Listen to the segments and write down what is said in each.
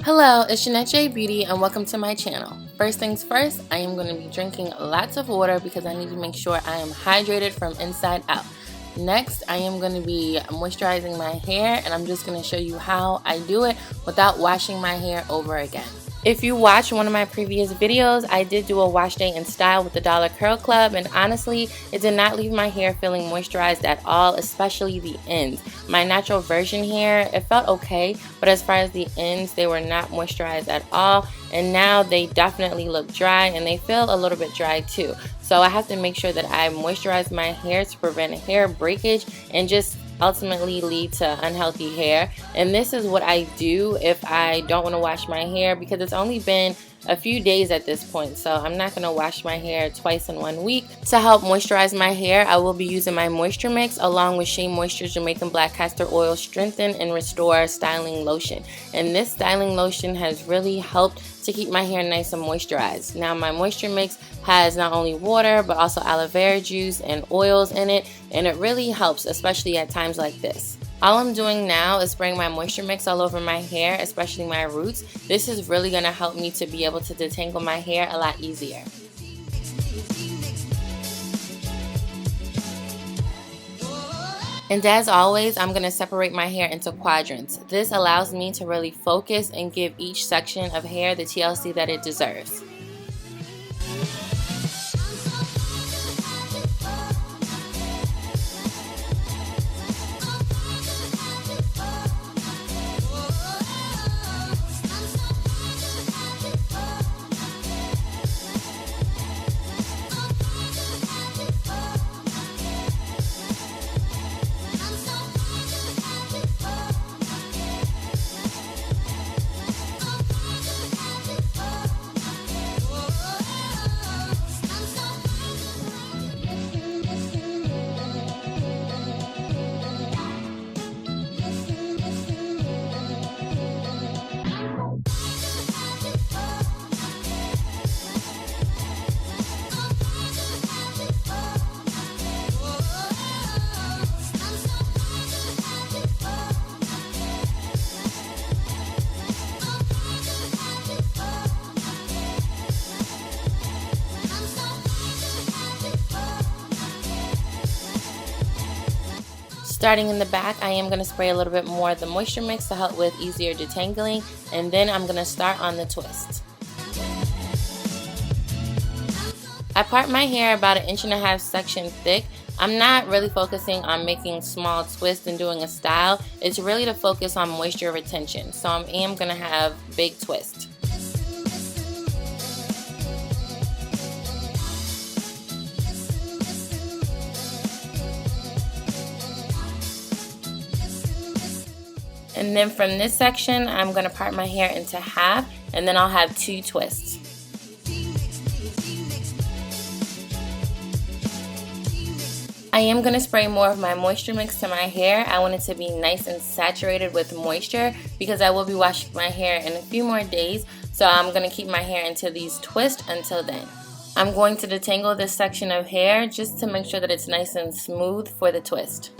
Hello, it's Jeanette J Beauty and welcome to my channel. First things first, I am going to be drinking lots of water because I need to make sure I am hydrated from inside out. Next, I am going to be moisturizing my hair and I'm just going to show you how I do it without washing my hair over again. If you watched one of my previous videos, I did do a wash day in style with the Dollar Curl Club, and honestly, it did not leave my hair feeling moisturized at all, especially the ends. My natural version hair, it felt okay, but as far as the ends, they were not moisturized at all, and now they definitely look dry and they feel a little bit dry too. So I have to make sure that I moisturize my hair to prevent hair breakage and just ultimately lead to unhealthy hair. And this is what I do if I don't want to wash my hair, because it's only been a few days at this point, so I'm not going to wash my hair twice in 1 week. To help moisturize my hair, I will be using my moisture mix along with Shea Moisture Jamaican Black Castor Oil Strengthen and Restore Styling Lotion. And this styling lotion has really helped to keep my hair nice and moisturized. Now my moisture mix has not only water but also aloe vera juice and oils in it, and it really helps, especially at times like this. All I'm doing now is spraying my moisture mix all over my hair, especially my roots. This is really going to help me to be able to detangle my hair a lot easier. And as always, I'm going to separate my hair into quadrants. This allows me to really focus and give each section of hair the TLC that it deserves. Starting in the back, I am going to spray a little bit more of the moisture mix to help with easier detangling, and then I'm going to start on the twist. I part my hair about 1.5 inch section thick. I'm not really focusing on making small twists and doing a style. It's really to focus on moisture retention. So I am going to have big twists. And then from this section, I'm going to part my hair into half, and then I'll have 2 twists. I am going to spray more of my moisture mix to my hair. I want it to be nice and saturated with moisture because I will be washing my hair in a few more days. So I'm going to keep my hair into these twists until then. I'm going to detangle this section of hair just to make sure that it's nice and smooth for the twist.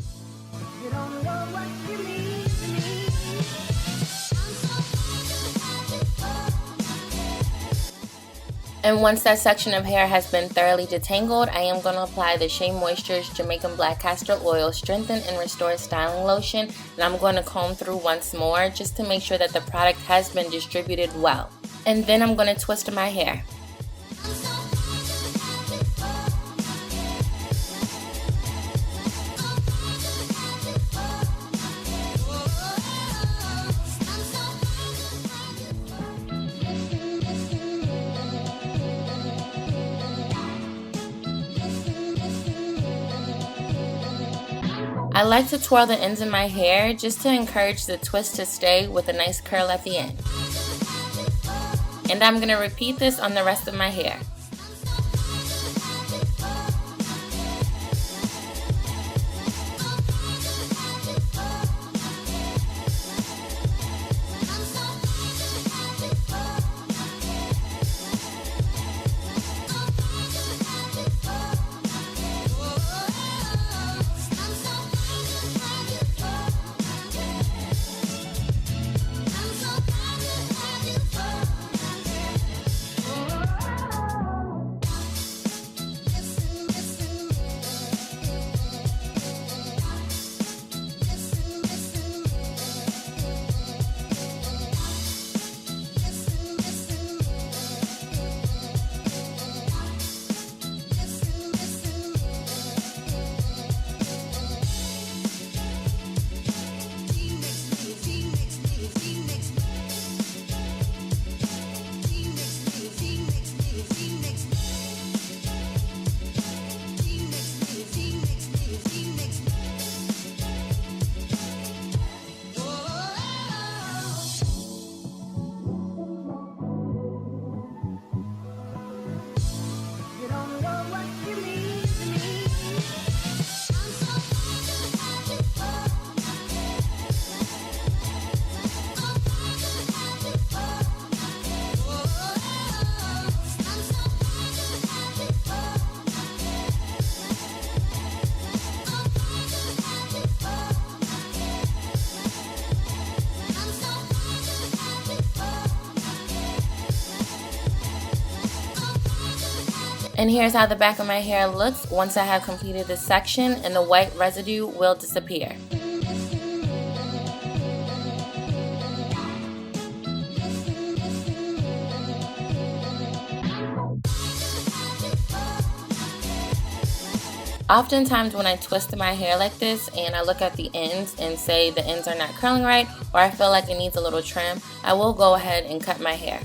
And once that section of hair has been thoroughly detangled, I am going to apply the Shea Moisture's Jamaican Black Castor Oil Strengthen and Restore Styling Lotion. And I'm going to comb through once more just to make sure that the product has been distributed well. And then I'm going to twist my hair. I like to twirl the ends of my hair just to encourage the twist to stay with a nice curl at the end. And I'm going to repeat this on the rest of my hair. And here's how the back of my hair looks once I have completed this section, and the white residue will disappear. Oftentimes when I twist my hair like this and I look at the ends and say the ends are not curling right, or I feel like it needs a little trim, I will go ahead and cut my hair.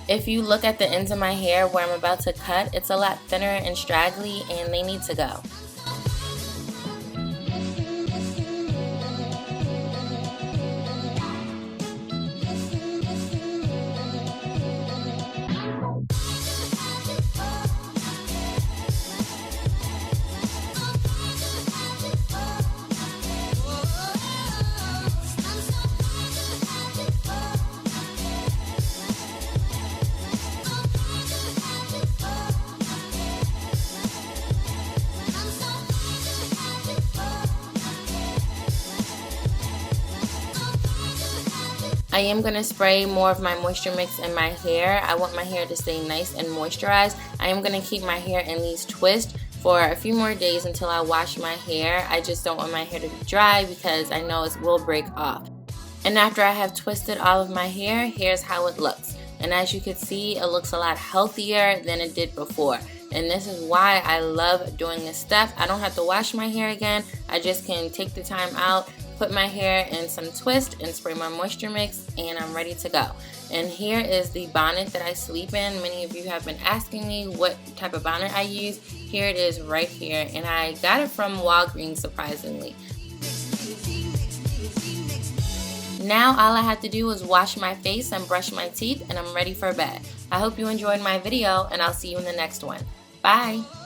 If you look at the ends of my hair where I'm about to cut, it's a lot thinner and straggly, and they need to go. I am going to spray more of my moisture mix in my hair. I want my hair to stay nice and moisturized. I am going to keep my hair in these twists for a few more days until I wash my hair. I just don't want my hair to be dry because I know it will break off. And after I have twisted all of my hair, here's how it looks. And as you can see, it looks a lot healthier than it did before. And this is why I love doing this step. I don't have to wash my hair again. I just can take the time out, put my hair in some twist and spray my moisture mix, and I'm ready to go. And here is the bonnet that I sleep in. Many of you have been asking me what type of bonnet I use. Here it is right here, and I got it from Walgreens, surprisingly. Now all I have to do is wash my face and brush my teeth, and I'm ready for bed. I hope you enjoyed my video, and I'll see you in the next one. Bye!